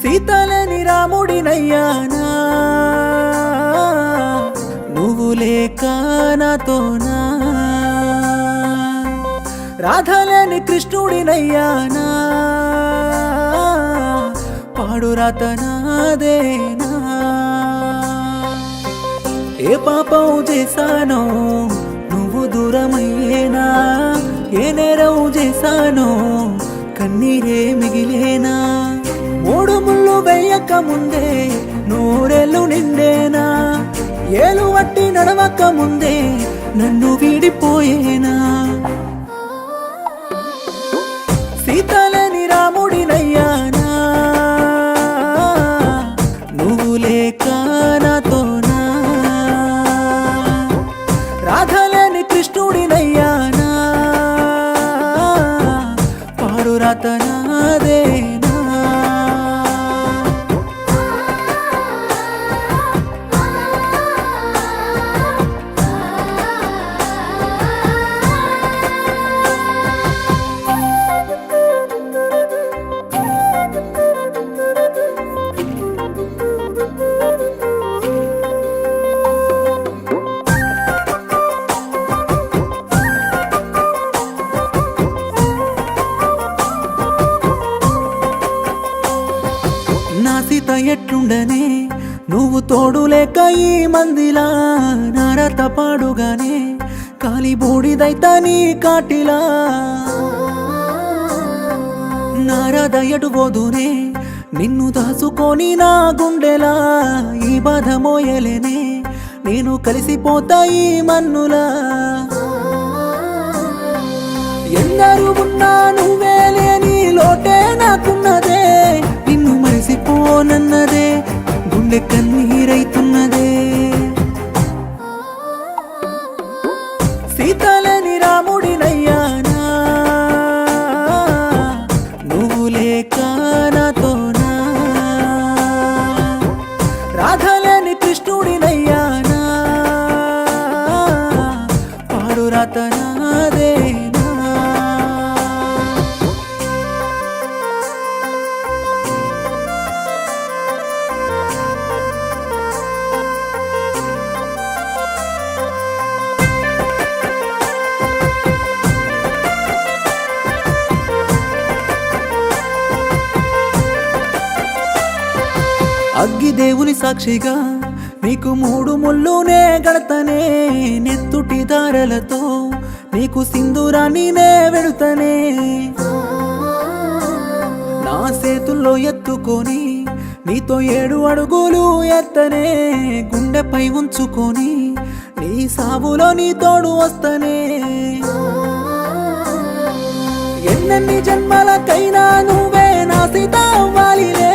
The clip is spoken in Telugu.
సీతలేని రాముడినయ్యానా నువ్వు లేక నాతోనా రాధలేని కృష్ణుడినయ్యానా పాడురాత నాదేనా ఏ పాపం చేశానో నువ్వు దూరమయ్యేనా ఏ నేరం చేశానో కన్నీరే మిగిలేనా మూడు ముళ్ళు వెయ్యక ముందే నూరెళ్ళు నిండేనా ఏలు వట్టి నడవక ముందే నన్ను వీడిపోయేనా సీతలేని రాముడినయ్యానా నువ్వు లేక నాతోనా రాధలేని కృష్ణుడినయ్యానా పాడురాత నాదేనా నా సీత ఎట్లుండనే నువ్వు తోడు లేక ఈ మందిలా నారత పాడుగానే కాలి బూడిదైతా నీ కాటిలా నారద ఎటుబోదునే నిన్ను దాచుకొని నా గుండెలా ఈ బాధ మోయలేనే నేను కలిసిపోతా ఈ మన్నులా ఎందరు ఉన్నా నువ్వే లేని లోటే నాకున్నదే నిన్ను మరిసిపోనన్నదే గుండె కన్నీరైతున్నదే సీతలేని రాముడినయ్యానా నువ్వు లేక నాతోనా రాధలేని కృష్ణుడినయ్యానా పాడురాత నాదేనా అగ్గి దేవుని సాక్షిగా నీకు మూడు ముళ్ళునే గడతనే నెత్తుటి దారలతో నీకు సింధూరాన్ని నే వెడుతనే నా చేతుల్లో ఎత్తుకొని నీతో 7 అడుగులు ఎత్తనే గుండెపై ఉంచుకొని నీ సావులో నీ తోడు వస్తనే ఎన్నెన్ని జన్మలకైనా నువ్వే నా సీత అవ్వాలిలే